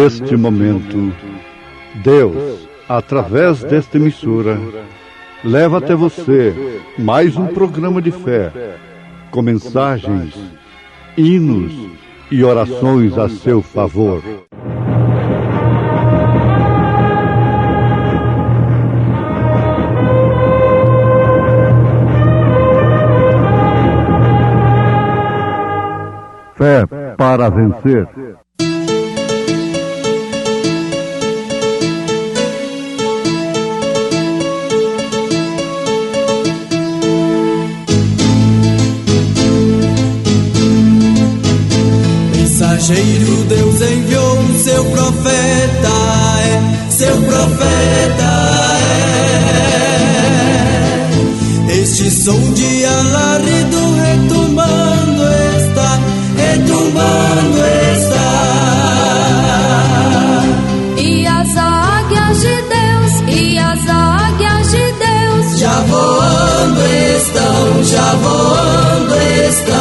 neste momento, Deus, através desta emissora, leva até você mais um programa de fé, com mensagens, hinos e orações a seu favor. Fé para vencer. Mensageiro, Deus enviou o seu profeta, seu profeta Este som de alarido retumbando está, retumbando está. E as águias de Deus, e as águias de Deus já voando estão, já voando estão.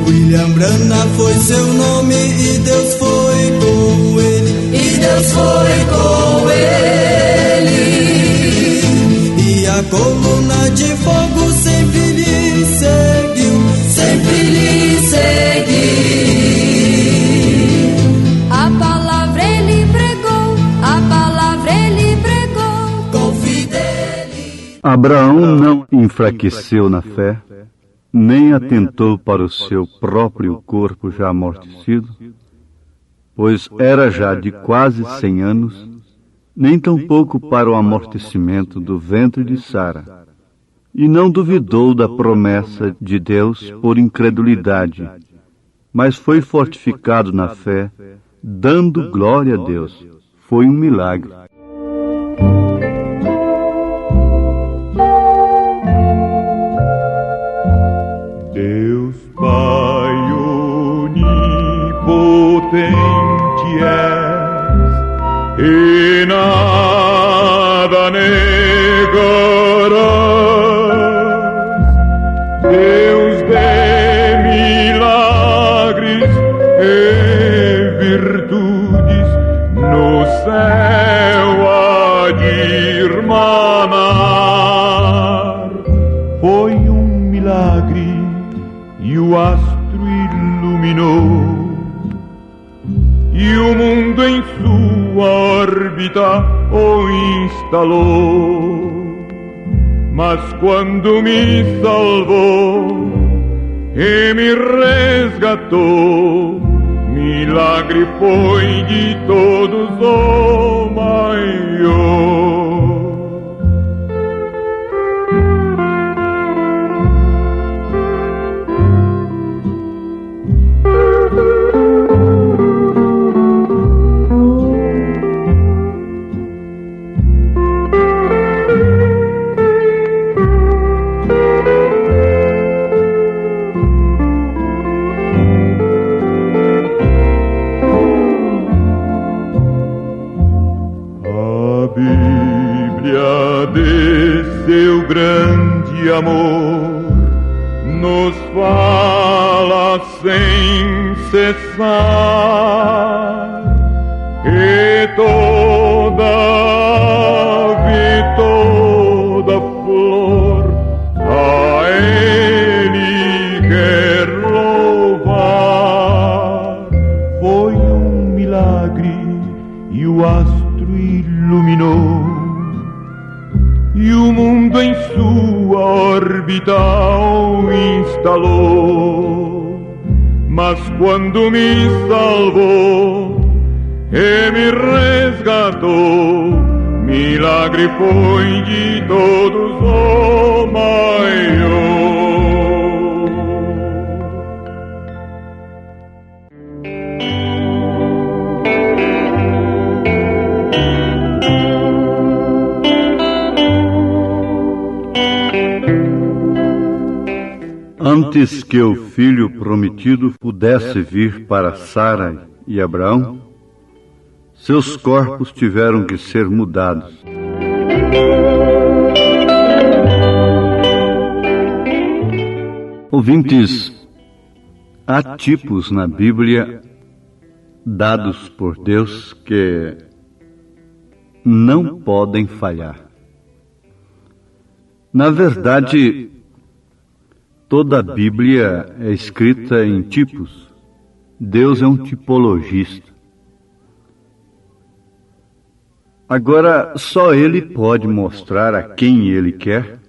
William Branham foi seu nome e Deus foi com ele, e Deus foi com ele. E a coluna de fogo sempre lhe seguiu, sempre lhe seguiu. A palavra ele pregou, a palavra ele pregou com fidelidade. Abraão não enfraqueceu na fé, nem atentou para o seu próprio corpo já amortecido, pois era já de quase 100 anos, nem tampouco para o amortecimento do ventre de Sara, e não duvidou da promessa de Deus por incredulidade, mas foi fortificado na fé, dando glória a Deus. Foi um milagre. Deus Pai onipotente és, e nada negarás. Deus de milagres e virtudes, no céu há de irmanar. Foi um milagre e o astro iluminou, e o mundo em sua órbita o instalou. Mas quando me salvou e me resgatou, milagre foi de todos o maior. Seu grande amor nos fala sem cessar, que toda ave, toda flor a Ele quer louvar. Foi um milagre e o astro iluminou, e o mundo em sua órbita o instalou. Mas quando me salvou e me resgatou, milagre foi de todos o maior. Antes que o filho prometido pudesse vir para Sara e Abraão, seus corpos tiveram que ser mudados. Ouvintes, há tipos na Bíblia dados por Deus que não podem falhar. Na verdade, toda a Bíblia é escrita em tipos. Deus é um tipologista. Agora, só Ele pode mostrar a quem Ele quer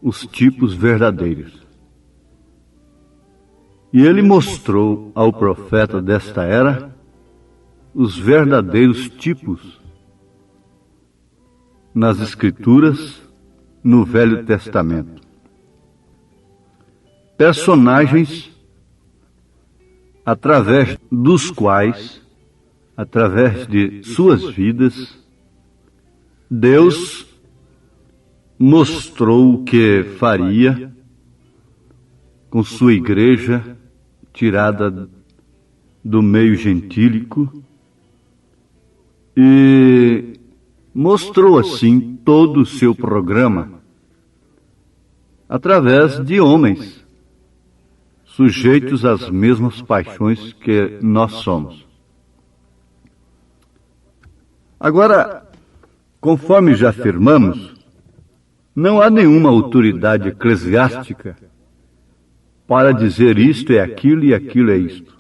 os tipos verdadeiros. E Ele mostrou ao profeta desta era os verdadeiros tipos nas Escrituras, no Velho Testamento. Personagens através dos quais, através de suas vidas, Deus mostrou o que faria com sua igreja tirada do meio gentílico e mostrou assim todo o seu programa através de homens sujeitos às mesmas paixões que nós somos. Agora, conforme já afirmamos, não há nenhuma autoridade eclesiástica para dizer isto é aquilo e aquilo é isto.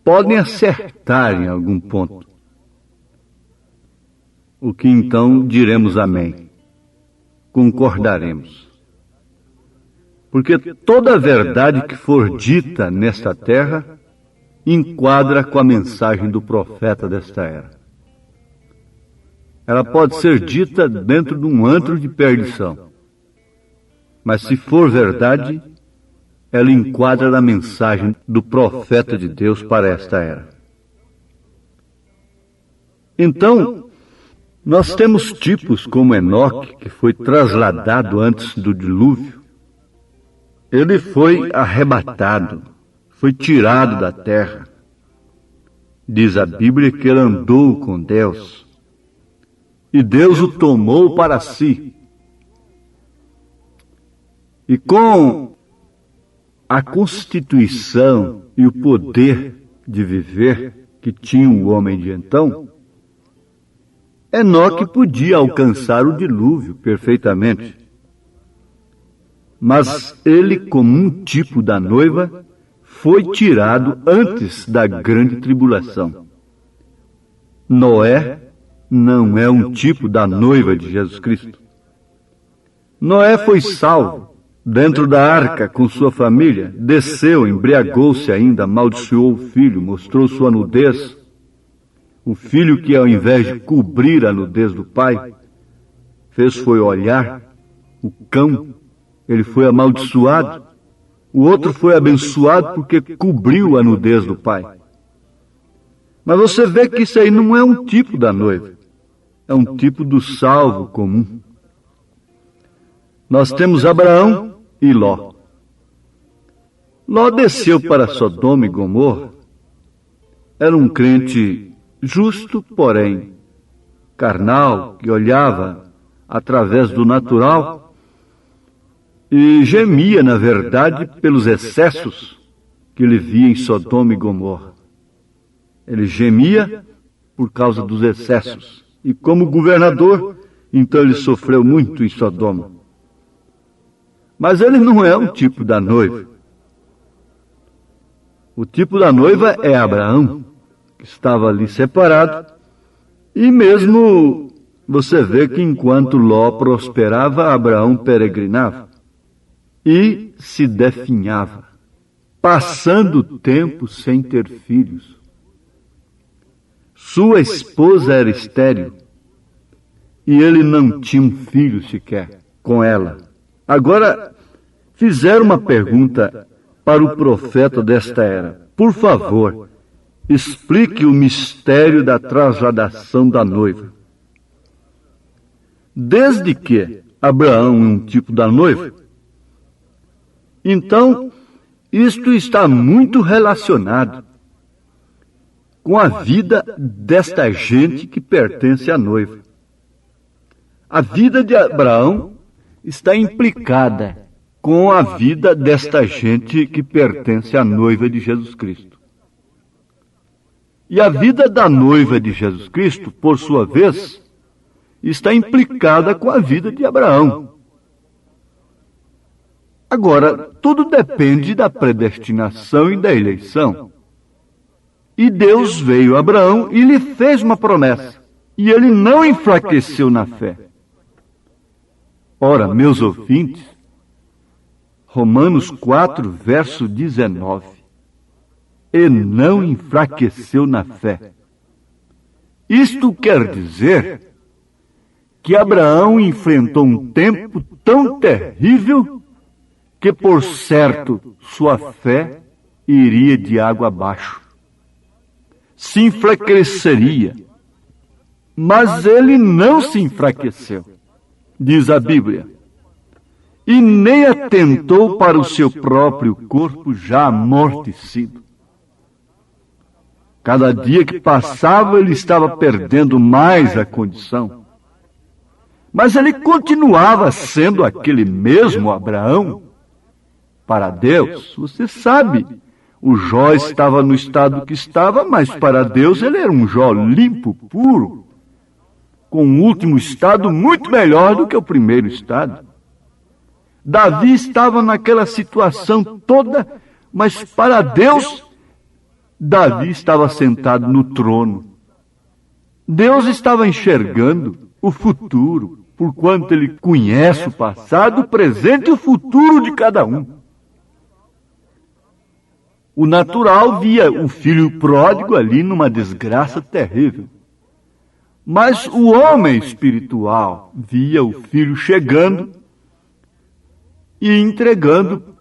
Podem acertar em algum ponto, o que então diremos amém, concordaremos. Porque toda a verdade que for dita nesta terra enquadra com a mensagem do profeta desta era. Ela pode ser dita dentro de um antro de perdição, mas se for verdade, ela enquadra na mensagem do profeta de Deus para esta era. Então, nós temos tipos como Enoque, que foi trasladado antes do dilúvio. Ele foi arrebatado, foi tirado da terra. Diz a Bíblia que ele andou com Deus, e Deus o tomou para si. E com a constituição e o poder de viver que tinha o homem de então, Enoque podia alcançar o dilúvio perfeitamente. Mas ele, como um tipo da noiva, foi tirado antes da grande tribulação. Noé não é um tipo da noiva de Jesus Cristo. Noé foi salvo dentro da arca com sua família, desceu, embriagou-se ainda, amaldiçoou o filho, mostrou sua nudez. O filho que, ao invés de cobrir a nudez do pai, fez foi olhar o cão. Ele foi amaldiçoado. O outro foi abençoado porque cobriu a nudez do pai. Mas você vê que isso aí não é um tipo da noiva. É um tipo do salvo comum. Nós temos Abraão e Ló. Ló desceu para Sodoma e Gomorra. Era um crente justo, porém carnal, que olhava através do natural e gemia, na verdade, pelos excessos que ele via em Sodoma e Gomorra. Ele gemia por causa dos excessos. E como governador, então ele sofreu muito em Sodoma. Mas ele não é um tipo da noiva. O tipo da noiva é Abraão, que estava ali separado. E mesmo você vê que enquanto Ló prosperava, Abraão peregrinava e se definhava, passando tempo sem ter filhos. Sua esposa era estéril e ele não tinha um filho sequer com ela. Agora, fizeram uma pergunta para o profeta desta era. Por favor, explique o mistério da trasladação da noiva. Desde que Abraão é um tipo da noiva, então isto está muito relacionado com a vida desta gente que pertence à noiva. A vida de Abraão está implicada com a vida desta gente que pertence à noiva de Jesus Cristo. E a vida da noiva de Jesus Cristo, por sua vez, está implicada com a vida de Abraão. Agora, tudo depende da predestinação e da eleição. E Deus veio a Abraão e lhe fez uma promessa. E ele não enfraqueceu na fé. Ora, meus ouvintes, Romanos 4, verso 19. E não enfraqueceu na fé. Isto quer dizer que Abraão enfrentou um tempo tão terrível que, por certo, sua fé iria de água abaixo. Se enfraqueceria. Mas ele não se enfraqueceu, diz a Bíblia, e nem atentou para o seu próprio corpo já amortecido. Cada dia que passava, ele estava perdendo mais a condição. Mas ele continuava sendo aquele mesmo Abraão. Para Deus, você sabe, o Jó estava no estado que estava, mas para Deus ele era um Jó limpo, puro, com um último estado muito melhor do que o primeiro estado. Davi estava naquela situação toda, mas para Deus, Davi estava sentado no trono. Deus estava enxergando o futuro, porquanto ele conhece o passado, o presente e o futuro de cada um. O natural via o filho pródigo ali numa desgraça terrível. Mas o homem espiritual via o filho chegando e entregando,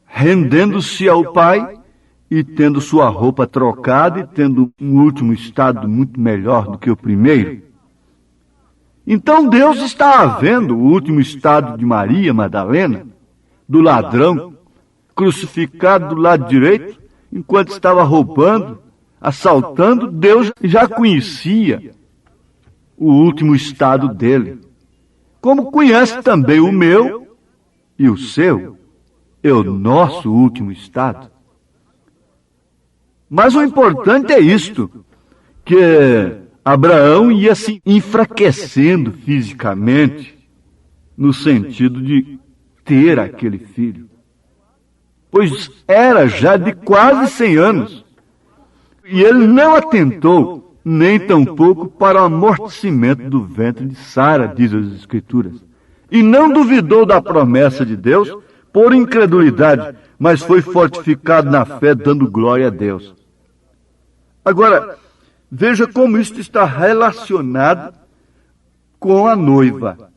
rendendo-se ao pai e tendo sua roupa trocada e tendo um último estado muito melhor do que o primeiro. Então Deus estava vendo o último estado de Maria Madalena, do ladrão, crucificado do lado direito, enquanto estava roubando, assaltando. Deus já conhecia o último estado dele, como conhece também o meu e o seu, é o nosso último estado. Mas o importante é isto, que Abraão ia se enfraquecendo fisicamente, no sentido de ter aquele filho, pois era já de quase 100 anos, e ele não atentou nem tampouco para o amortecimento do ventre de Sara, diz as Escrituras. E não duvidou da promessa de Deus por incredulidade, mas foi fortificado na fé, dando glória a Deus. Agora, veja como isto está relacionado com a noiva.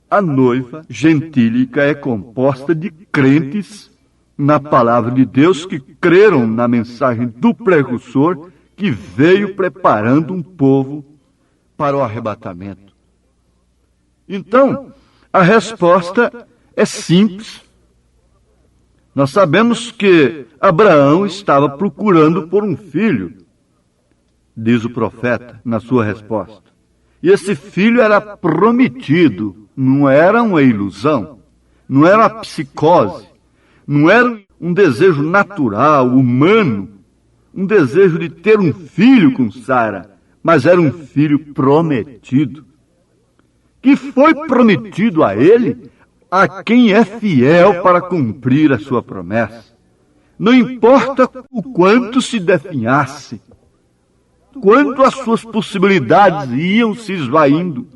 A noiva gentílica é composta de crentes na palavra de Deus que creram na mensagem do precursor que veio preparando um povo para o arrebatamento. Então, a resposta é simples. Nós sabemos que Abraão estava procurando por um filho, diz o profeta na sua resposta. E esse filho era prometido, não era uma ilusão, não era uma psicose, não era um desejo natural, humano, um desejo de ter um filho com Sara, mas era um filho prometido, que foi prometido a ele, a quem é fiel para cumprir a sua promessa. Não importa o quanto se definhasse, quanto as suas possibilidades iam se esvaindo.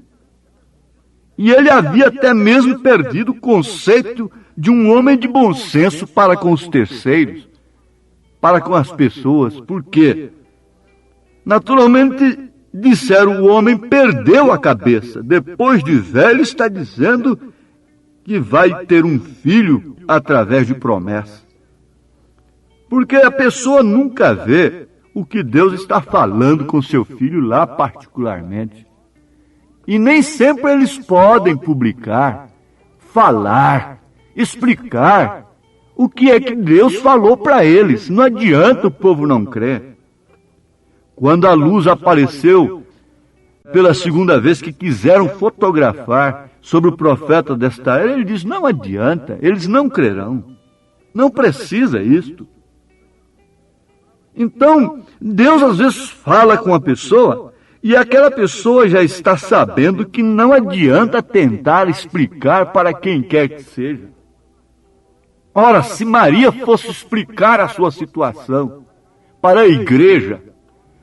E ele havia até mesmo perdido o conceito de um homem de bom senso para com os terceiros, para com as pessoas, porque, naturalmente, disseram, o homem perdeu a cabeça, depois de velho está dizendo que vai ter um filho através de promessa. Porque a pessoa nunca vê o que Deus está falando com seu filho lá particularmente. E nem sempre eles podem publicar, falar, explicar o que é que Deus falou para eles. Não adianta o povo não crer. Quando a luz apareceu pela segunda vez que quiseram fotografar sobre o profeta desta era, ele diz, não adianta, eles não crerão. Não precisa isto. Então, Deus às vezes fala com a pessoa e aquela pessoa já está sabendo que não adianta tentar explicar para quem quer que seja. Ora, se Maria fosse explicar a sua situação para a igreja,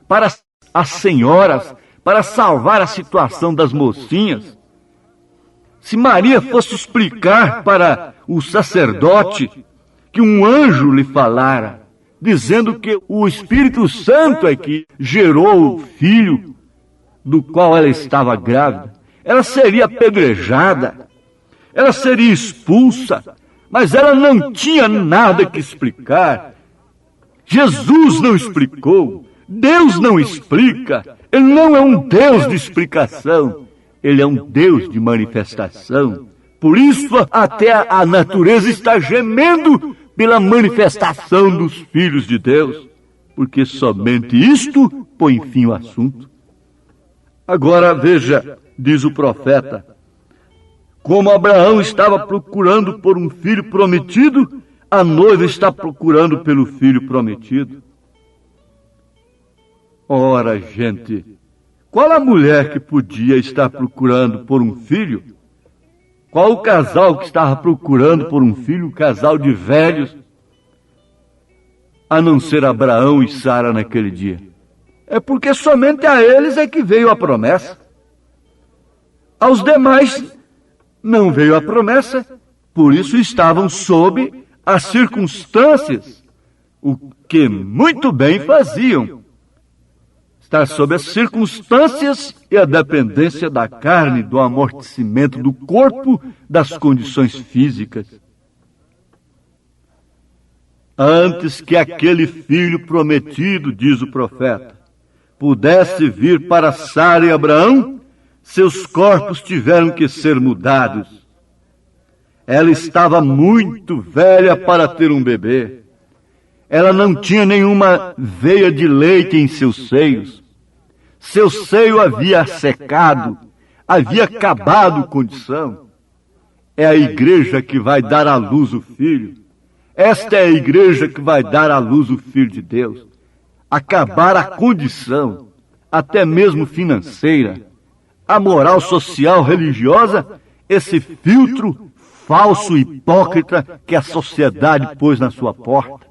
para as senhoras, para salvar a situação das mocinhas, se Maria fosse explicar para o sacerdote que um anjo lhe falara, dizendo que o Espírito Santo é que gerou o filho do qual ela estava grávida, ela seria apedrejada, ela seria expulsa, mas ela não tinha nada que explicar. Jesus não explicou, Deus não explica, Ele não é um Deus de explicação, Ele é um Deus de manifestação. Por isso até a natureza está gemendo pela manifestação dos filhos de Deus, porque somente isto põe fim ao assunto. Agora veja, diz o profeta, como Abraão estava procurando por um filho prometido, a noiva está procurando pelo filho prometido. Ora, gente, qual a mulher que podia estar procurando por um filho? Qual o casal que estava procurando por um filho, um casal de velhos, a não ser Abraão e Sara naquele dia? É porque somente a eles é que veio a promessa. Aos demais não veio a promessa, por isso estavam sob as circunstâncias, o que muito bem faziam. Estar sob as circunstâncias e a dependência da carne, do amortecimento do corpo, das condições físicas. Antes que aquele filho prometido, diz o profeta, pudesse vir para Sara e Abraão, seus corpos tiveram que ser mudados. Ela estava muito velha para ter um bebê. Ela não tinha nenhuma veia de leite em seus seios. Seu seio havia secado, havia acabado condição. É a igreja que vai dar à luz o filho. Esta é a igreja que vai dar à luz o Filho de Deus. Acabar a condição, até mesmo financeira, a moral social religiosa, esse filtro falso e hipócrita que a sociedade pôs na sua porta.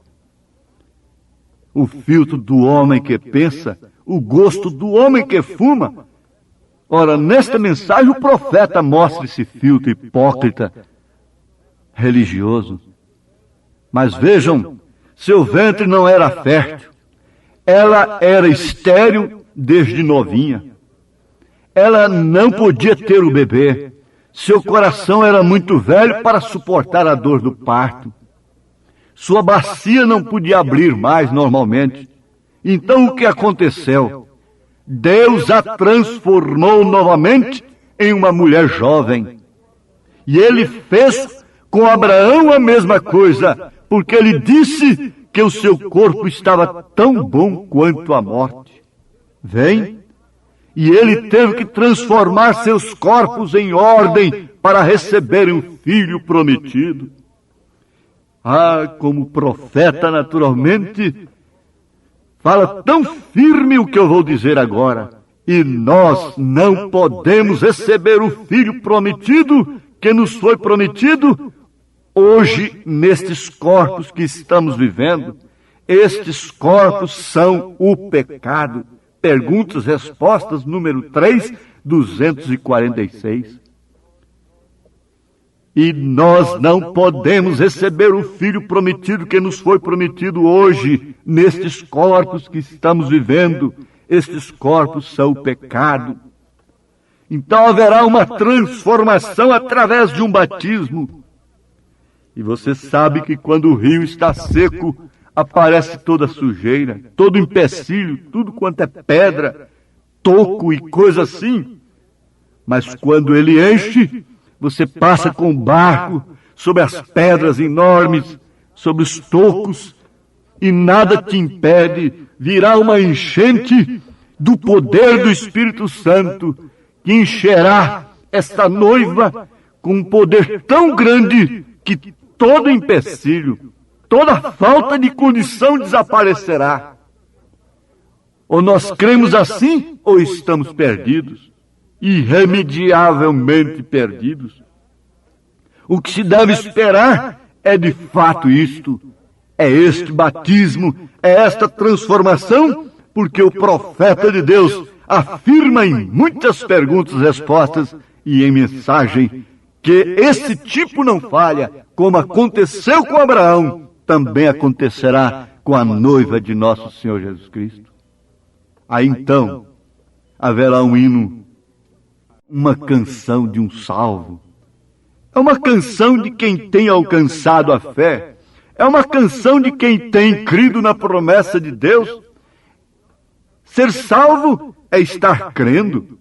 O filtro do homem que pensa, o gosto do homem que fuma. Ora, nesta mensagem o profeta mostra esse filtro hipócrita religioso. Mas vejam, seu ventre não era fértil. Ela era estéril desde novinha. Ela não podia ter o bebê. Seu coração era muito velho para suportar a dor do parto. Sua bacia não podia abrir mais normalmente. Então o que aconteceu? Deus a transformou novamente em uma mulher jovem. E Ele fez com Abraão a mesma coisa, porque Ele disse que o seu corpo estava tão bom quanto a morte. Vem, e Ele teve que transformar seus corpos em ordem para receberem o filho prometido. Ah, como profeta, naturalmente, fala tão firme o que eu vou dizer agora. E nós não podemos receber o filho prometido que nos foi prometido hoje nestes corpos que estamos vivendo. Estes corpos são o pecado. Perguntas, respostas, número 3, 246. E nós não podemos receber o filho prometido que nos foi prometido hoje, nestes corpos que estamos vivendo. Estes corpos são o pecado. Então haverá uma transformação através de um batismo. E você sabe que quando o rio está seco, aparece toda a sujeira, todo empecilho, tudo quanto é pedra, toco e coisa assim. Mas quando ele enche, você passa com o barco sobre as pedras enormes, sobre os tocos, e nada te impede. Virá uma enchente do poder do Espírito Santo, que encherá esta noiva com um poder tão grande que todo empecilho, toda falta de condição desaparecerá. Ou nós cremos assim, ou estamos perdidos, irremediavelmente perdidos. O que se deve esperar é de fato isto, é este batismo, é esta transformação, porque o profeta de Deus afirma em muitas perguntas e respostas e em mensagem que esse tipo não falha, como aconteceu com Abraão, também acontecerá com a noiva de nosso Senhor Jesus Cristo. Aí então haverá um hino, uma canção de um salvo. É uma canção de quem tem alcançado a fé. É uma canção de quem tem crido na promessa de Deus. Ser salvo é estar crendo.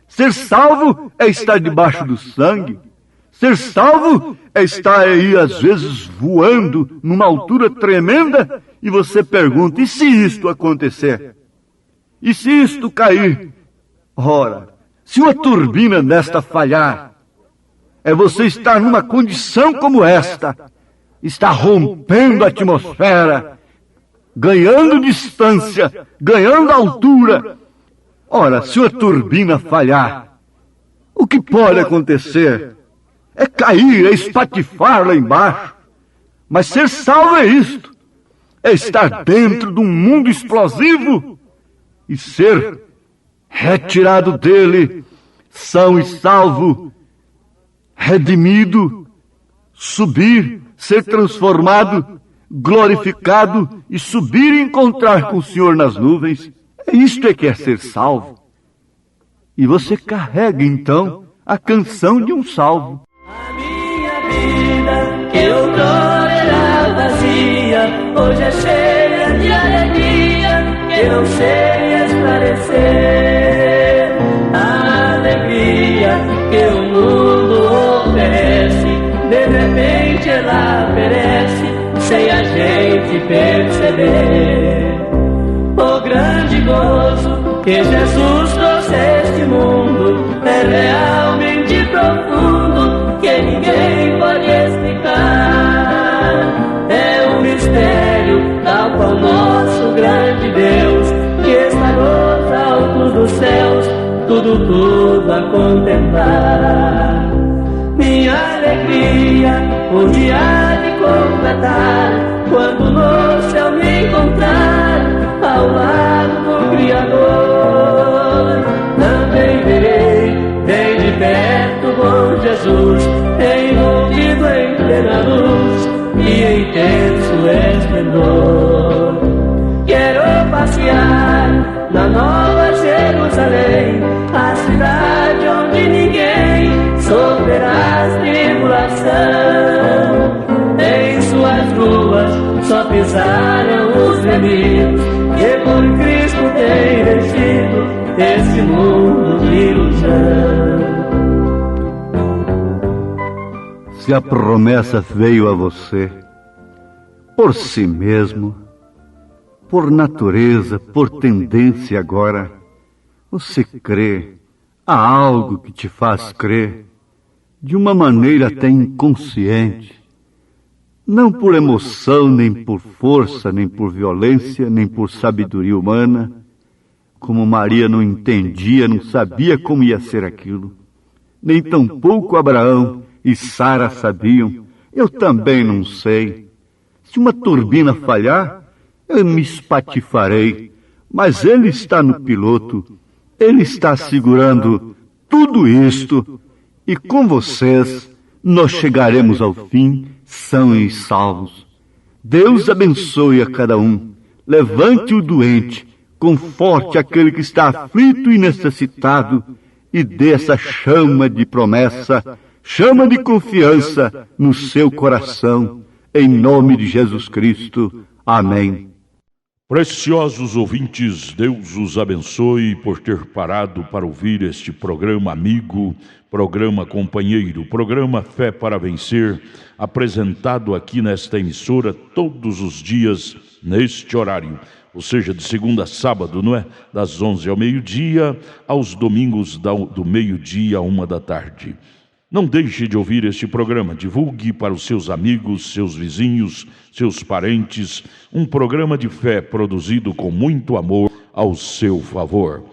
Ser salvo é estar debaixo do sangue. Ser salvo é estar aí, às vezes, voando numa altura tremenda e você pergunta, e se isto acontecer? E se isto cair? Ora, se uma turbina desta falhar, é você estar numa condição como esta, está rompendo a atmosfera, ganhando distância, ganhando altura. Ora, se uma turbina falhar, o que pode acontecer? É cair, é espatifar lá embaixo. Mas ser salvo é isto, é estar dentro de um mundo explosivo e ser retirado dele, são e salvo, redimido, subir, ser transformado, glorificado e subir e encontrar com o Senhor nas nuvens. Isto é que é ser salvo. E você carrega então a canção de um salvo. A minha vida, que outrora era vazia, hoje é cheia de alegria, que não sei esclarecer. A alegria que o mundo oferece, de repente ela perece, sem a gente perceber. O grande gozo que Jesus trouxe a este mundo é realmente profundo, que ninguém pode explicar. É um mistério tal qual nosso grande Deus, que está nos altos dos céus, tudo a contemplar. Minha alegria um dia há de completar, quando no céu me encontrar ao lado do Criador. Também verei bem de perto bom Jesus, envolvido em plena luz e em intenso esplendor. Quero passear na Nova Jerusalém, a cidade onde ninguém sofrerá tribulação. Em suas ruas só pisaram os remidos, que por Cristo tem vencido esse mundo de ilusão. Se a promessa veio a você por si mesmo, por natureza, por tendência agora, você crê, há algo que te faz crer, de uma maneira até inconsciente, não por emoção, nem por força, nem por violência, nem por sabedoria humana, como Maria não entendia, não sabia como ia ser aquilo, nem tampouco Abraão e Sara sabiam, eu também não sei. Se uma turbina falhar, eu me espatifarei, mas ele está no piloto, ele está segurando tudo isto, e com vocês nós chegaremos ao fim, são e salvos. Deus abençoe a cada um, levante o doente, conforte aquele que está aflito e necessitado, e dê essa chama de promessa, chama de confiança no seu coração, em nome de Jesus Cristo. Amém. Preciosos ouvintes, Deus os abençoe por ter parado para ouvir este programa amigo, programa companheiro, programa Fé para Vencer, apresentado aqui nesta emissora todos os dias neste horário, ou seja, de segunda a sábado, não é? Das 11 ao meio-dia, aos domingos do meio-dia à 1 da tarde. Não deixe de ouvir este programa, divulgue para os seus amigos, seus vizinhos, seus parentes, um programa de fé produzido com muito amor ao seu favor.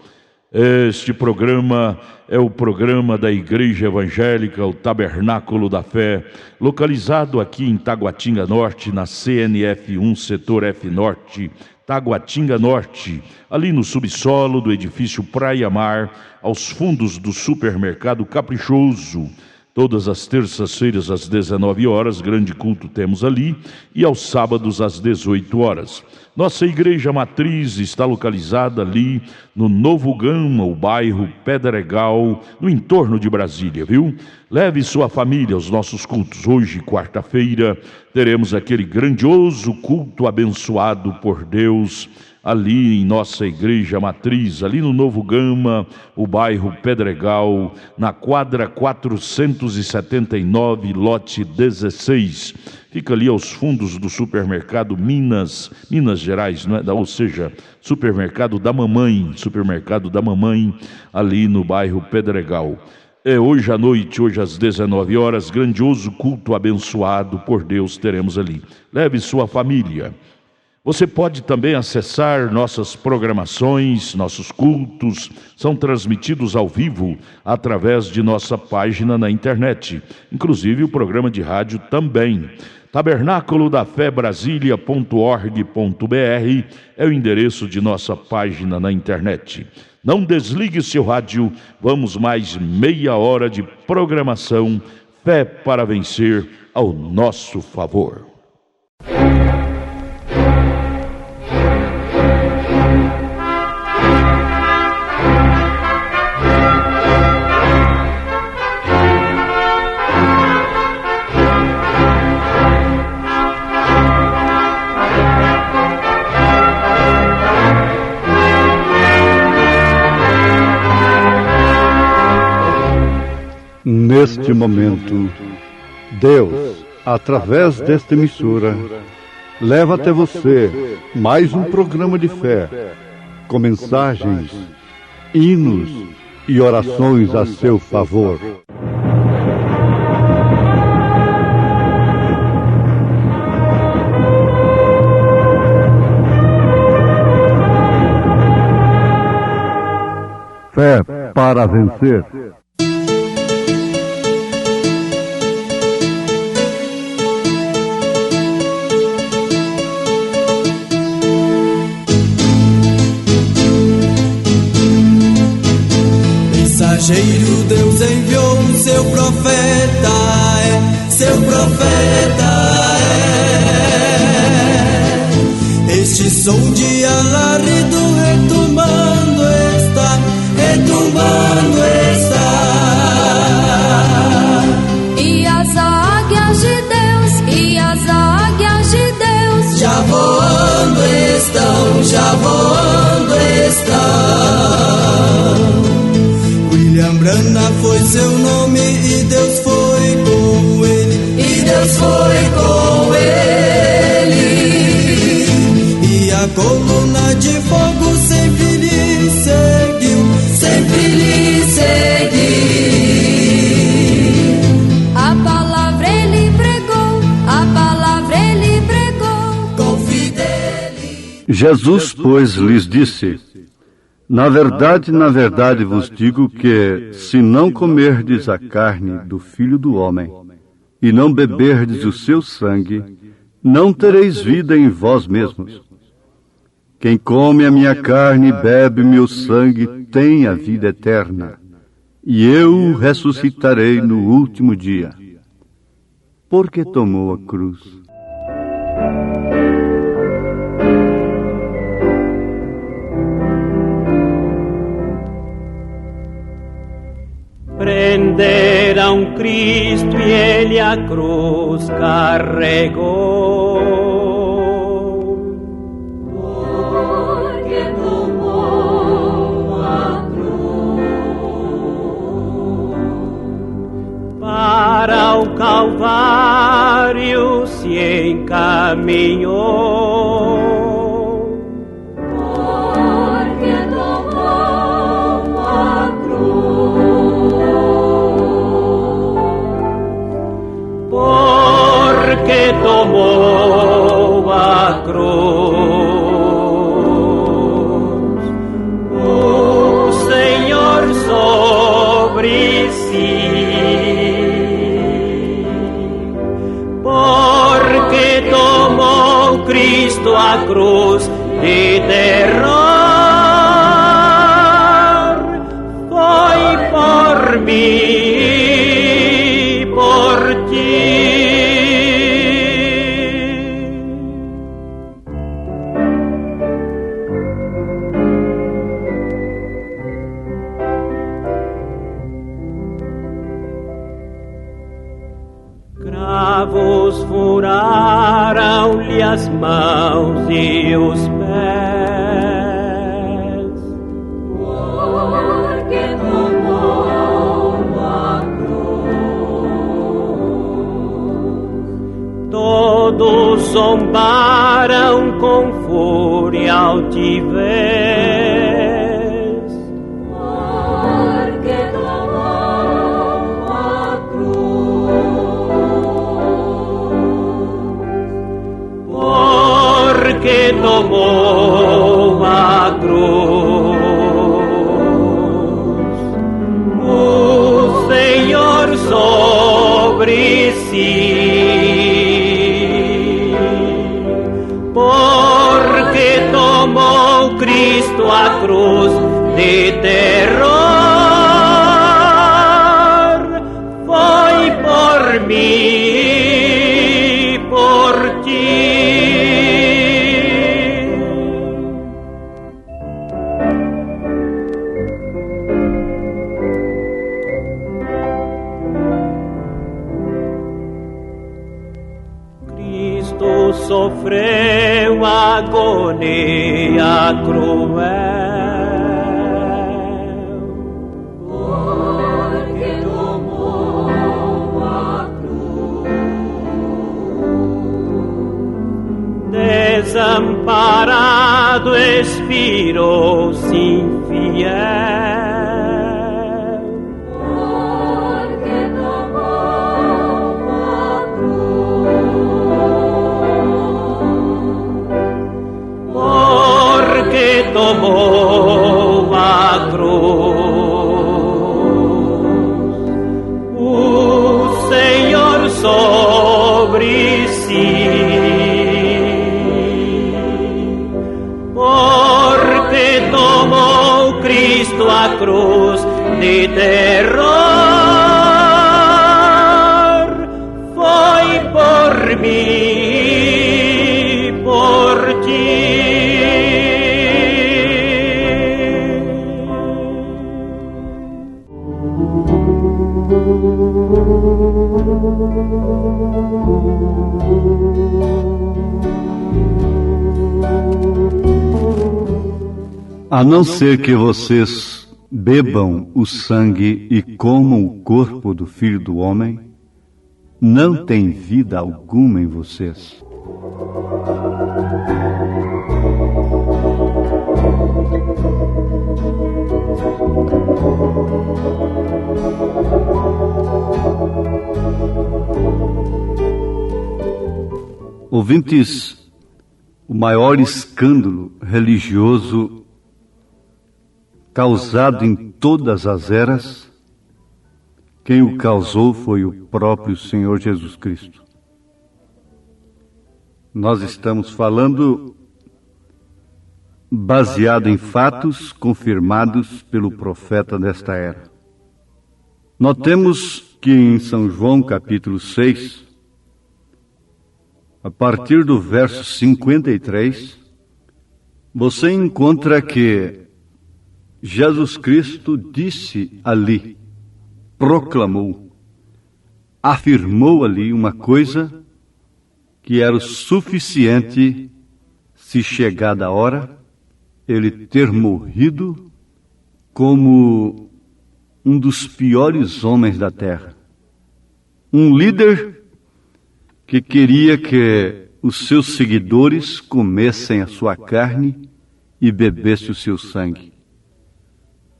Este programa é o programa da Igreja Evangélica, o Tabernáculo da Fé, localizado aqui em Taguatinga Norte, na CNF 1, Setor F Norte, Taguatinga Norte, ali no subsolo do edifício Praia Mar, aos fundos do supermercado Caprichoso. Todas as terças-feiras às 19 horas, grande culto temos ali, e aos sábados às 18 horas. Nossa igreja matriz está localizada ali no Novo Gama, o bairro Pedregal, no entorno de Brasília, viu? Leve sua família aos nossos cultos. Hoje, quarta-feira, teremos aquele grandioso culto abençoado por Deus, ali em nossa igreja matriz, ali no Novo Gama, o bairro Pedregal, na quadra 479, lote 16. Fica ali aos fundos do supermercado Minas Gerais, não é? Ou seja, supermercado da mamãe, ali no bairro Pedregal. Hoje à noite, hoje às 19 horas, grandioso culto abençoado por Deus teremos ali. Leve sua família. Você pode também acessar nossas programações, nossos cultos, são transmitidos ao vivo através de nossa página na internet, inclusive o programa de rádio também. Tabernáculo da Fé Brasília.org.br é o endereço de nossa página na internet. Não desligue seu rádio, vamos mais meia hora de programação, Fé para Vencer ao nosso favor. Neste momento, Deus, através desta emissora, leva até você mais um programa de fé, com mensagens, hinos e orações a seu favor. Fé para vencer. Mensageiro Deus enviou o seu profeta, seu profeta Este som de alarido retumbando está, E as águias de Deus, já voando estão. William Branham foi seu nome e Deus foi com ele, E a coluna de fogo sempre lhe seguiu, A palavra ele pregou, com fidelidade. Jesus, pois, lhes disse: na verdade vos digo que, se não comerdes a carne do Filho do Homem, e não beberdes o seu sangue, não tereis vida em vós mesmos. Quem come a minha carne e bebe o meu sangue tem a vida eterna, e eu o ressuscitarei no último dia. Porque tomou a cruz. Prenderam Cristo e ele a cruz carregou. porque tomou a cruz. Para o Calvário se encaminhou. Que tomou a cruz. porque tomou Cristo a cruz de terror, foi por mim, por ti. Cravos furaram-lhe as mãos e os pés, porque tomou a cruz. todos zombaram com fúria altivez, Porque tomou a cruz. porque tomou a cruz, o Senhor sobre si, porque tomou Cristo a cruz de terror, foi por mim, por ti. Cristo sofreu agonia cruel, Porque tomou a cruz. desamparado expirou-se infiel, Porque tomou a cruz. porque tomou a cruz, o Senhor sobre si, porque tomou Cristo a cruz de terror, foi por mim, por ti. A não ser que vocês bebam o sangue e comam o corpo do Filho do Homem, não tem vida alguma em vocês. Ouvintes, o maior escândalo religioso causado em todas as eras, quem o causou foi o próprio Senhor Jesus Cristo. Nós estamos falando baseado em fatos confirmados pelo profeta desta era. Notemos que em São João capítulo 6, a partir do verso 53, você encontra que Jesus Cristo disse ali, proclamou, afirmou ali uma coisa que era o suficiente, se chegada a hora, ele ter morrido como um dos piores homens da terra. Um líder que queria que os seus seguidores comessem a sua carne e bebessem o seu sangue.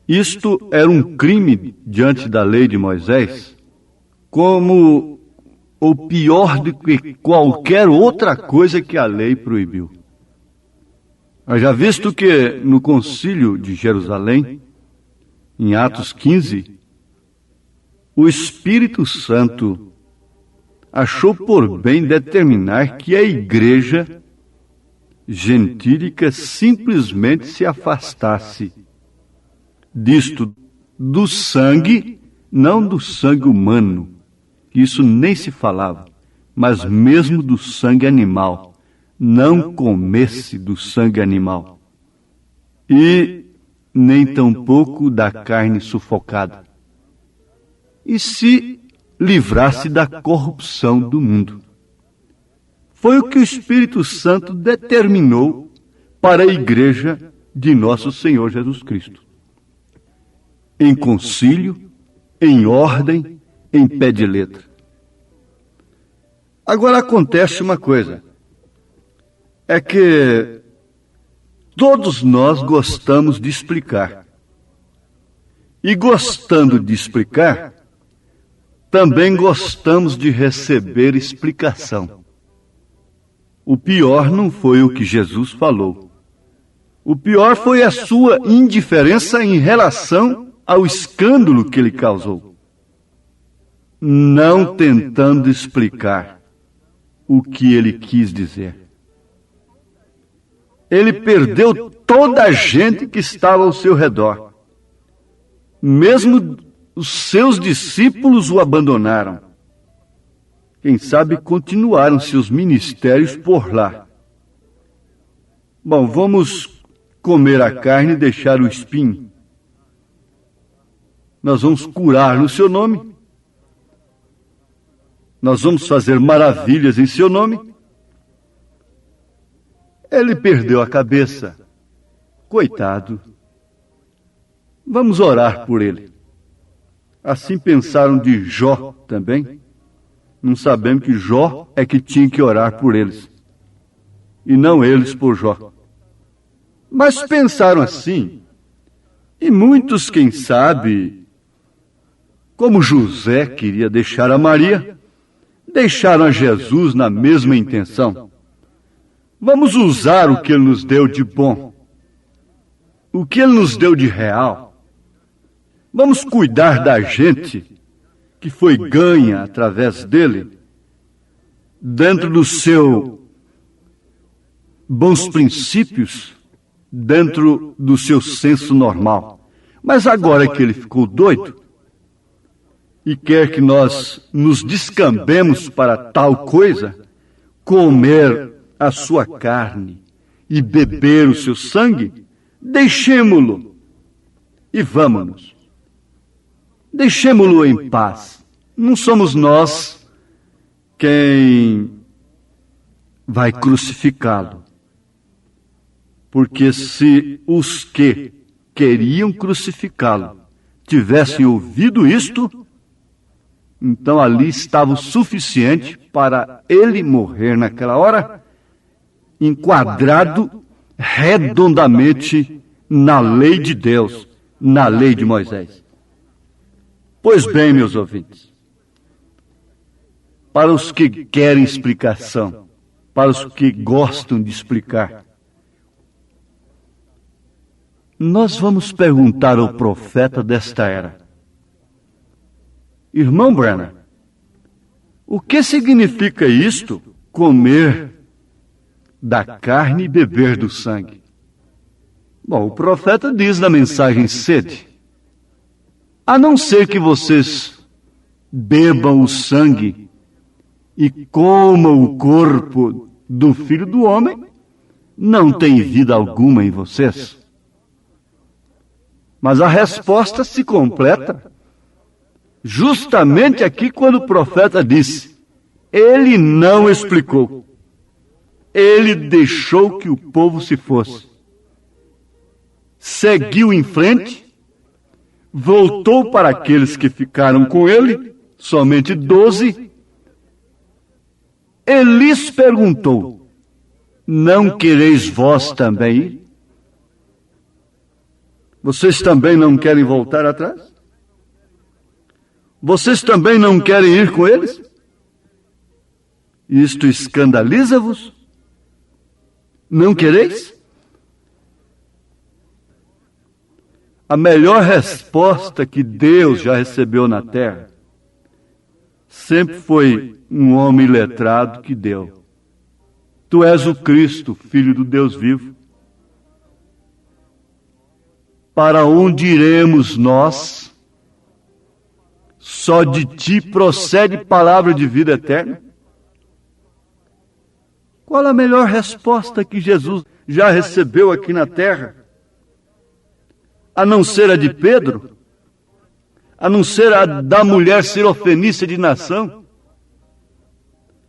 Isto era um crime diante da lei de Moisés, como o pior do que qualquer outra coisa que a lei proibiu. Já visto que no concílio de Jerusalém, em Atos 15, o Espírito Santo achou por bem determinar que a igreja gentílica simplesmente se afastasse disto, do sangue, não do sangue humano, que isso nem se falava, mas mesmo do sangue animal, não comesse do sangue animal, e nem tampouco da carne sufocada, e se livrasse da corrupção do mundo. Foi o que o Espírito Santo determinou para a igreja de nosso Senhor Jesus Cristo. Em concílio, em ordem, em pé de letra. Agora acontece uma coisa, é que todos nós gostamos de explicar. E gostando de explicar, também gostamos de receber explicação. O pior não foi o que Jesus falou. O pior foi a sua indiferença em relação ao escândalo que ele causou. Não tentando explicar o que ele quis dizer. Ele perdeu toda a gente que estava ao seu redor. Mesmo os seus discípulos o abandonaram. Quem sabe continuaram seus ministérios por lá. Bom, vamos comer a carne e deixar o espinho. Nós vamos curar no seu nome. Nós vamos fazer maravilhas em seu nome. Ele perdeu a cabeça. Coitado. Vamos orar por ele. Assim pensaram de Jó também, não sabendo que Jó é que tinha que orar por eles, e não eles por Jó. Mas pensaram assim, e muitos, quem sabe, como José queria deixar a Maria, deixaram a Jesus na mesma intenção. Vamos usar o que ele nos deu de bom, o que ele nos deu de real. Vamos cuidar da gente que foi ganha através dele, dentro do seu bons princípios, dentro do seu senso normal. Mas agora que ele ficou doido e quer que nós nos descambemos para tal coisa, comer a sua carne e beber o seu sangue, deixemo-lo e vamos-nos. Deixemo-lo em paz. Não somos nós quem vai crucificá-lo. Porque se os que queriam crucificá-lo tivessem ouvido isto, então ali estava o suficiente para ele morrer naquela hora, enquadrado redondamente na lei de Deus, na lei de Moisés. Pois bem, meus ouvintes, para os que querem explicação, para os que gostam de explicar, nós vamos perguntar ao profeta desta era: Irmão Branham, o que significa isto, comer da carne e beber do sangue? Bom, o profeta diz na mensagem sede: a não ser que vocês bebam o sangue e comam o corpo do Filho do Homem, não tem vida alguma em vocês. Mas a resposta se completa justamente aqui quando o profeta disse: ele não explicou, ele deixou que o povo se fosse. Seguiu em frente, voltou para aqueles que ficaram com ele, somente 12, e lhes perguntou: não quereis vós também ir? Vocês também não querem voltar atrás? Vocês também não querem ir com eles? Isto escandaliza-vos? Não quereis? A melhor resposta que Deus já recebeu na terra sempre foi um homem letrado que deu: Tu és o Cristo, Filho do Deus vivo. Para onde iremos nós? Só de ti procede palavra de vida eterna. Qual a melhor resposta que Jesus já recebeu aqui na terra? A não ser a de Pedro? A não ser a da mulher sirofenícia de Nação?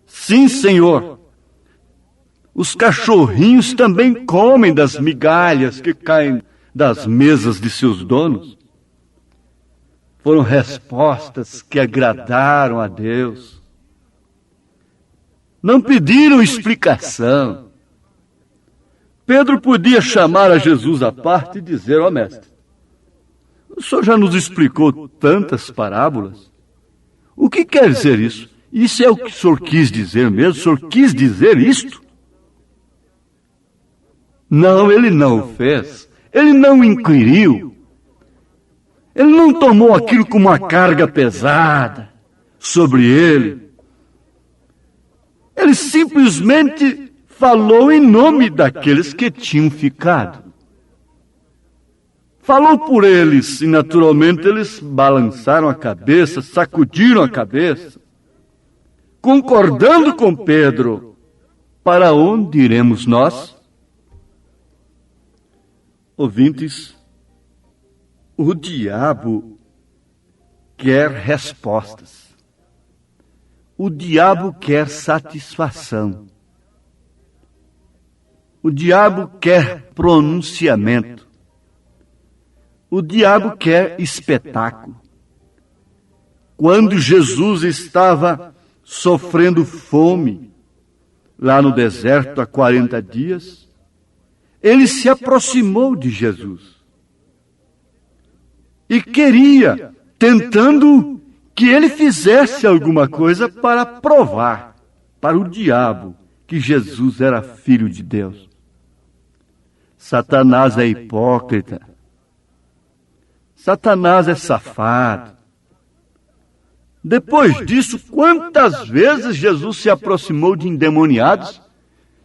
Sim, Senhor. Os cachorrinhos também comem das migalhas que caem das mesas de seus donos. Foram respostas que agradaram a Deus. Não pediram explicação. Pedro podia chamar a Jesus à parte e dizer: ó mestre, o senhor já nos explicou tantas parábolas. O que quer dizer isso? Isso é o que o senhor quis dizer mesmo? O senhor quis dizer isto? Não, ele não o fez. Ele não inquiriu. Ele não tomou aquilo como uma carga pesada sobre ele. Ele simplesmente falou em nome daqueles que tinham ficado. Falou por eles e, naturalmente, eles balançaram a cabeça, sacudiram a cabeça, concordando com Pedro. Para onde iremos nós? Ouvintes, o diabo quer respostas. O diabo quer satisfação. O diabo quer pronunciamento. O diabo quer espetáculo. Quando Jesus estava sofrendo fome, lá no deserto há 40 dias, ele se aproximou de Jesus e queria, tentando que ele fizesse alguma coisa para provar para o diabo que Jesus era filho de Deus. Satanás é hipócrita. Satanás é safado. Depois disso, quantas vezes Jesus se aproximou de endemoniados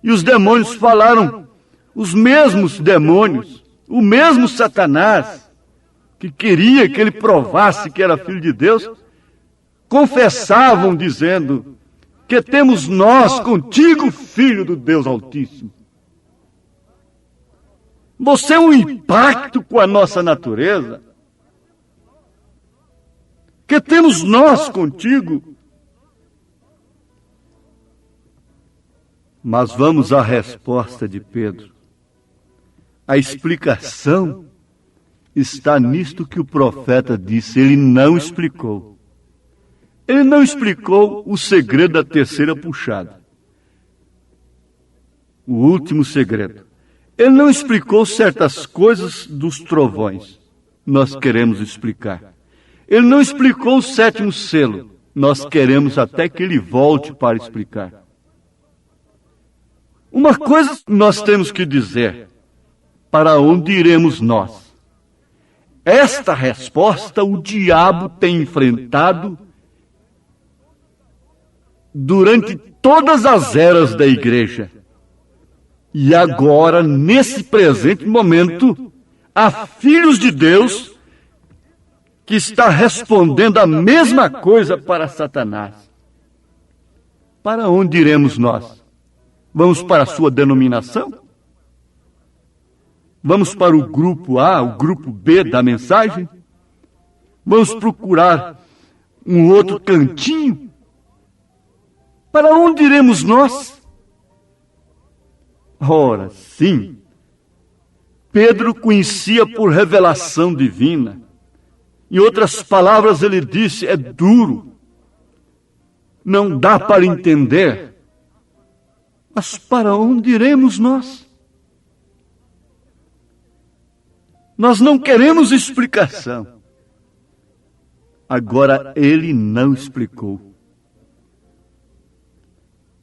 e os demônios falaram, os mesmos demônios, o mesmo Satanás, que queria que ele provasse que era filho de Deus, confessavam dizendo: que temos nós contigo, filho do Deus Altíssimo. Você é um impacto com a nossa natureza. Que temos nós contigo. Mas vamos à resposta de Pedro. A explicação está nisto que o profeta disse. Ele não explicou. Ele não explicou o segredo da terceira puxada. O último segredo. Ele não explicou certas coisas dos trovões. Nós queremos explicar. Ele não explicou o sétimo selo. Nós queremos até que ele volte para explicar. Uma coisa nós temos que dizer: para onde iremos nós? Esta resposta o diabo tem enfrentado durante todas as eras da igreja. E agora, nesse presente momento, há filhos de Deus que está respondendo a mesma coisa para Satanás. Para onde iremos nós? Vamos para a sua denominação? Vamos para o grupo A, o grupo B da mensagem? Vamos procurar um outro cantinho? Para onde iremos nós? Ora, sim, Pedro conhecia por revelação divina. Em outras palavras, ele disse: é duro, não dá para entender. Mas para onde iremos nós? Nós não queremos explicação. Agora, ele não explicou.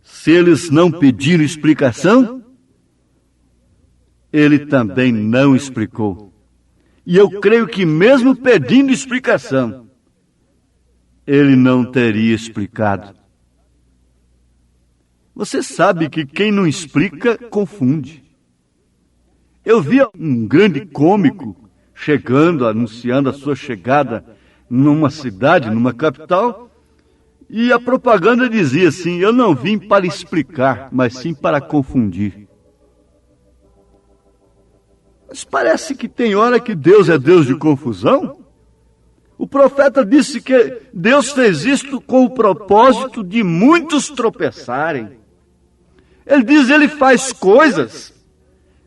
Se eles não pediram explicação, ele também não explicou. E eu creio que mesmo pedindo explicação, ele não teria explicado. Você sabe que quem não explica, confunde. Eu vi um grande cômico chegando, anunciando a sua chegada numa cidade, numa capital, e a propaganda dizia assim: eu não vim para explicar, mas sim para confundir. Mas parece que tem hora que Deus é Deus de confusão. O profeta disse que Deus fez isto com o propósito de muitos tropeçarem. Ele diz, ele faz coisas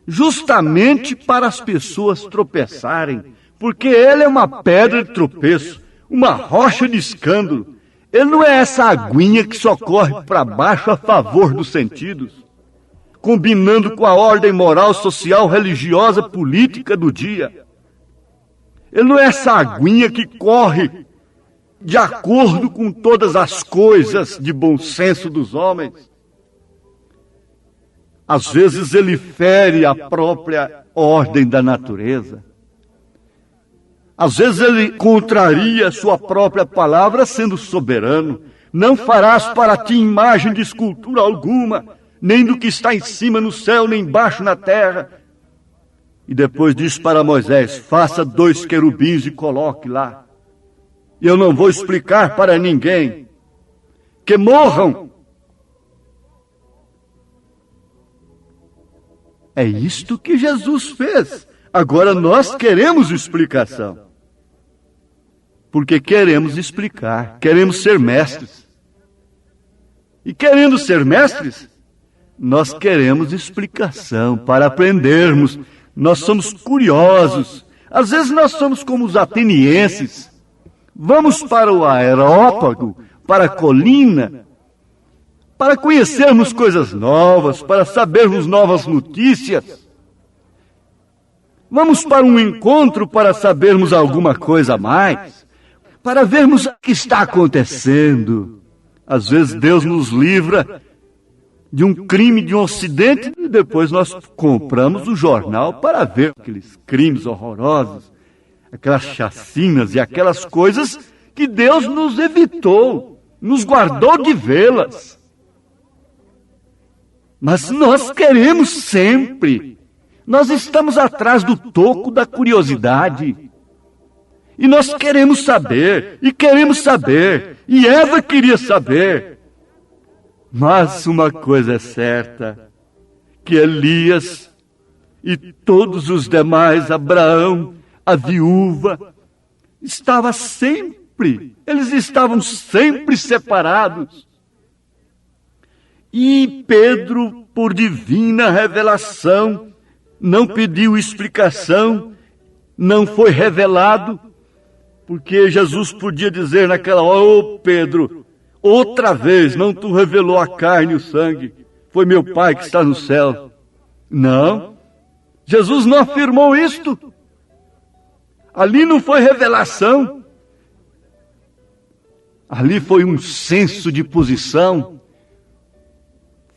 justamente para as pessoas tropeçarem, porque ele é uma pedra de tropeço, uma rocha de escândalo. Ele não é essa aguinha que só corre para baixo a favor dos sentidos, combinando com a ordem moral, social, religiosa, política do dia. Ele não é essa aguinha que corre de acordo com todas as coisas de bom senso dos homens. Às vezes ele fere a própria ordem da natureza. Às vezes ele contraria a sua própria palavra sendo soberano. Não farás para ti imagem de escultura alguma, nem do que está em cima no céu, nem embaixo na terra. E depois diz para Moisés, faça 2 querubins e coloque lá. E eu não vou explicar para ninguém. Que morram. É isto que Jesus fez. Agora nós queremos explicação. Porque queremos explicar, queremos ser mestres. E querendo ser mestres, nós queremos explicação para aprendermos. Nós somos curiosos. Às vezes nós somos como os atenienses. Vamos para o Areópago, para a colina, para conhecermos coisas novas, para sabermos novas notícias. Vamos para um encontro para sabermos alguma coisa a mais, para vermos o que está acontecendo. Às vezes Deus nos livra de um crime de um acidente e depois nós compramos o jornal para ver aqueles crimes horrorosos, aquelas chacinas e aquelas coisas que Deus nos evitou, nos guardou de vê-las. Mas nós queremos sempre. Nós estamos atrás do toco da curiosidade. E nós queremos saber, e queremos saber, e Eva queria saber. Mas uma coisa é certa, que Elias e todos os demais, Abraão, a viúva, eles estavam sempre separados. E Pedro, por divina revelação, não pediu explicação, não foi revelado, porque Jesus podia dizer naquela hora, ô Pedro, outra vez não tu revelou a carne e o sangue, foi meu Pai que está no céu. Não, Jesus não afirmou isto. Ali não foi revelação, ali foi um senso de posição,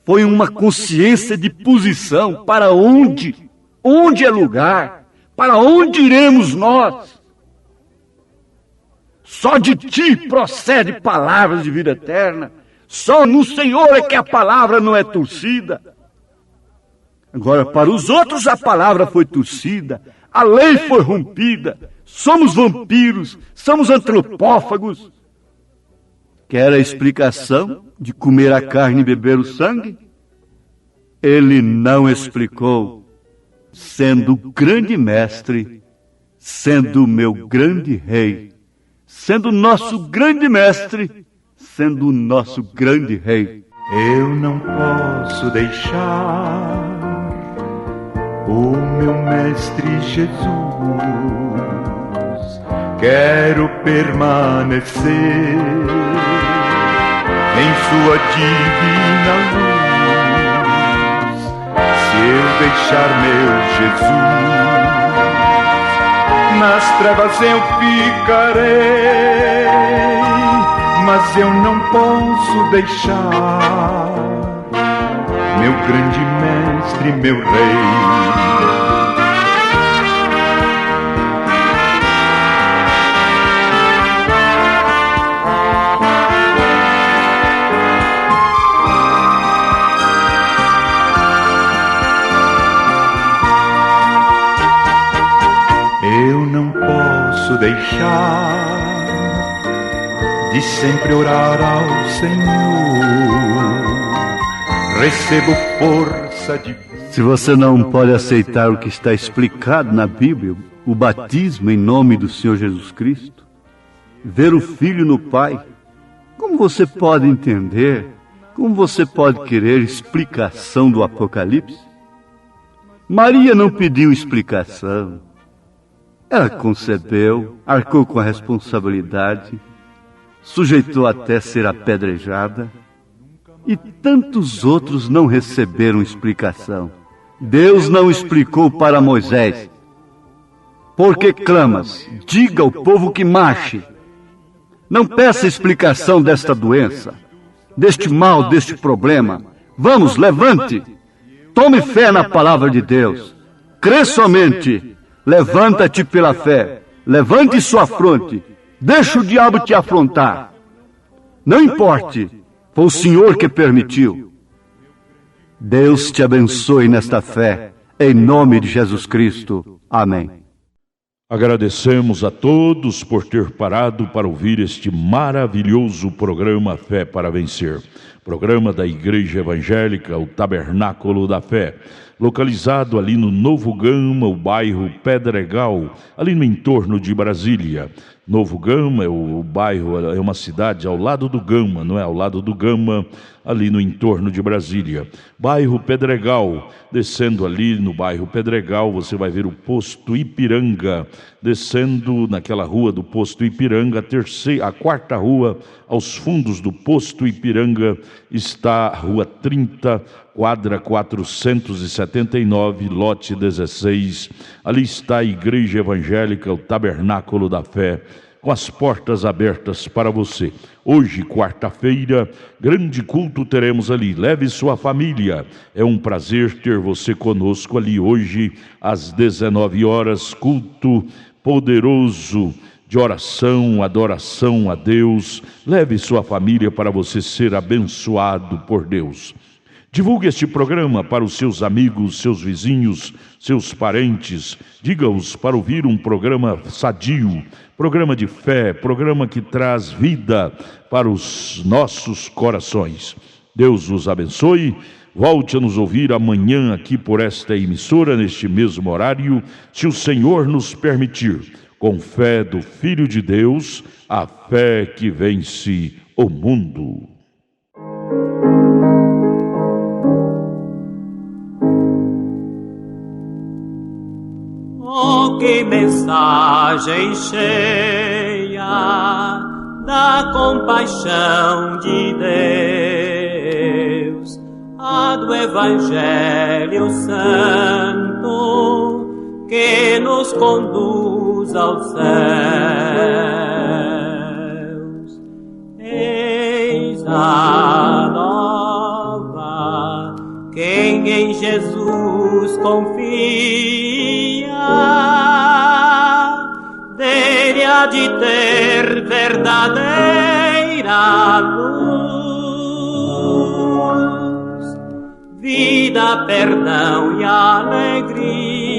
foi uma consciência de posição. Para onde? Onde é lugar? Para onde iremos nós? Só de ti procede palavras de vida eterna. Só no Senhor é que a palavra não é torcida. Agora, para os outros a palavra foi torcida, a lei foi rompida, somos vampiros, somos antropófagos. Quer a explicação de comer a carne e beber o sangue? Ele não explicou, sendo o grande mestre, sendo o meu grande rei, sendo o nosso grande mestre, sendo o nosso grande rei. Eu não posso deixar o meu mestre Jesus, quero permanecer em sua divina luz. Se eu deixar meu Jesus, nas trevas eu ficarei, mas eu não posso deixar meu grande mestre, meu rei. deixar de sempre orar ao Senhor. Recebo força de... Se você não pode aceitar o que está explicado na Bíblia, o batismo em nome do Senhor Jesus Cristo, ver o Filho no Pai, como você pode entender, como você pode querer explicação do Apocalipse? Maria não pediu explicação. Ela concebeu, arcou com a responsabilidade, sujeitou até ser apedrejada, e tantos outros não receberam explicação. Deus não explicou para Moisés: por que clamas? Diga ao povo que marche. Não peça explicação desta doença, deste mal, deste problema. Vamos, levante. Tome fé na palavra de Deus. Crê somente. Levanta-te pela fé. Levante sua fronte. Deixa o diabo te afrontar. Não importe, foi o Senhor que permitiu. Deus te abençoe nesta fé, em nome de Jesus Cristo. Amém. Agradecemos a todos por ter parado para ouvir este maravilhoso programa Fé para Vencer. Programa da Igreja Evangélica, o Tabernáculo da Fé, localizado ali no Novo Gama, o bairro Pedregal, ali no entorno de Brasília. Novo Gama é o bairro, é uma cidade ao lado do Gama, não é? Ao lado do Gama, ali no entorno de Brasília. Bairro Pedregal, descendo ali no bairro Pedregal, você vai ver o posto Ipiranga. Descendo naquela rua do posto Ipiranga, a quarta rua, aos fundos do posto Ipiranga, está a rua 30, quadra 479, lote 16. Ali está a Igreja Evangélica, o Tabernáculo da Fé, com as portas abertas para você. Hoje, quarta-feira, grande culto teremos ali. Leve sua família. É um prazer ter você conosco ali hoje, às 19 horas, culto poderoso de oração, adoração a Deus. Leve sua família para você ser abençoado por Deus. Divulgue este programa para os seus amigos, seus vizinhos, seus parentes. Diga-os para ouvir um programa sadio, programa de fé, programa que traz vida para os nossos corações. Deus os abençoe. Volte a nos ouvir amanhã aqui por esta emissora, neste mesmo horário, se o Senhor nos permitir. Com fé do Filho de Deus, a fé que vence o mundo. Oh, que mensagem cheia da compaixão de Deus, a do Evangelho Santo que nos conduz aos céus. Eis a nova, quem em Jesus confia, dele há de ter verdadeira luz, vida, perdão e alegria.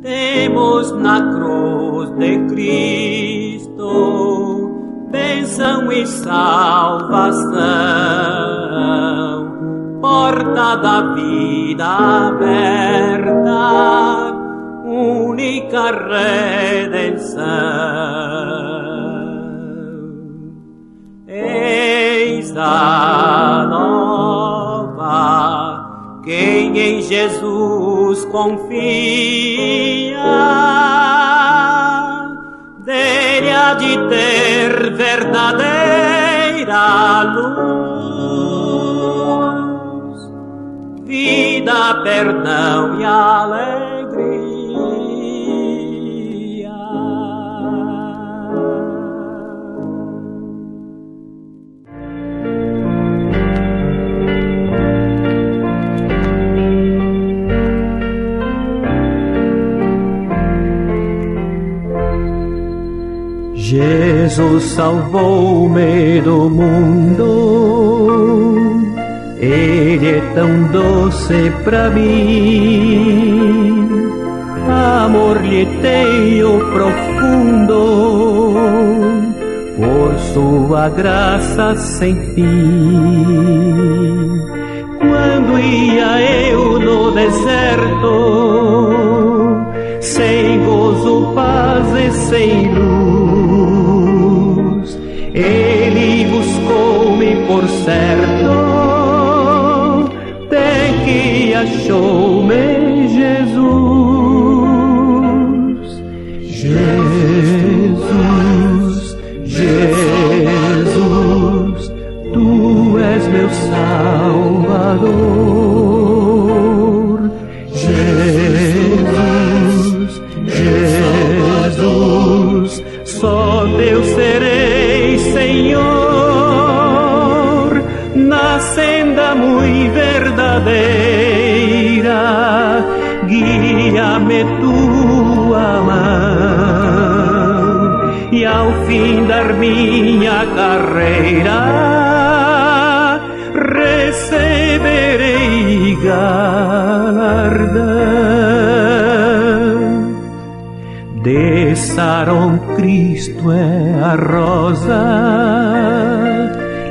Temos na cruz de Cristo bênção e salvação, porta da vida aberta, única redenção. Eis a nova, quem em Jesus confia, dele há de ter verdadeira luz, vida, perdão e alegria. Jesus Jesus salvou-me do mundo, Ele é tão doce pra mim. Amor lhe tenho profundo, por sua graça sem fim. Quando ia eu no deserto, sem gozo, paz e sem luz, Ele buscou-me por certo, até que achou-me Jesus. Jesus, Jesus, Tu és meu Salvador. Jesus, Jesus, só Teu serei, Senhor, na senda muito verdadeira, guia-me Tua mão, e ao findar minha carreira, receberei galardão. De Saron Cristo é a rosa,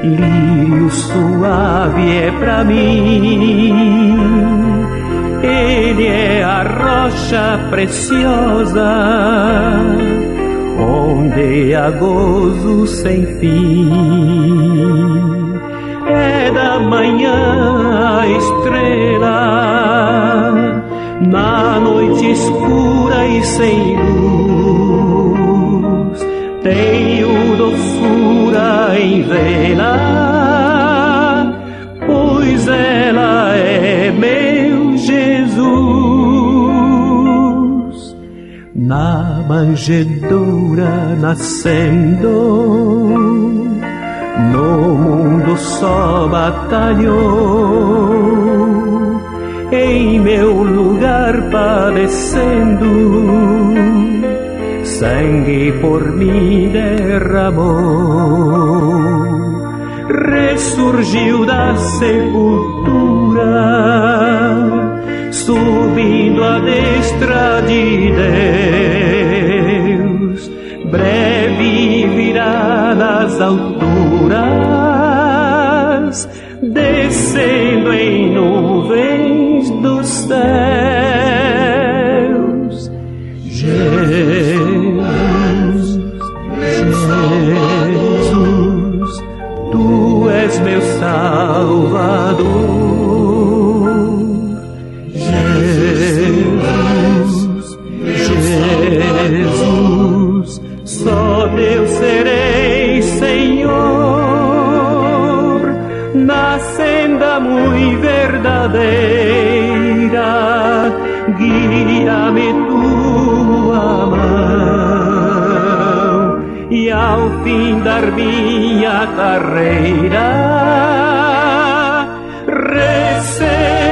lírio suave é pra mim. Ele é a rocha preciosa, onde há gozo sem fim. É da manhã a estrela, na noite escura e sem luz, tenho doçura em vê-la, pois ela é meu Jesus. Na manjedoura nascendo, no mundo só batalhou, em meu lugar padecendo, sangue por mim derramou. Ressurgiu da sepultura, subindo à destra de Deus, breve virá das alturas, descendo em nuvens dos céus. Jesus, Jesus, Tu és meu Salvador. Jesus, Jesus, só Teu serei, Senhor, na senda muito verdadeira, guia-me Tua mão, e ao findar minha carreira, receba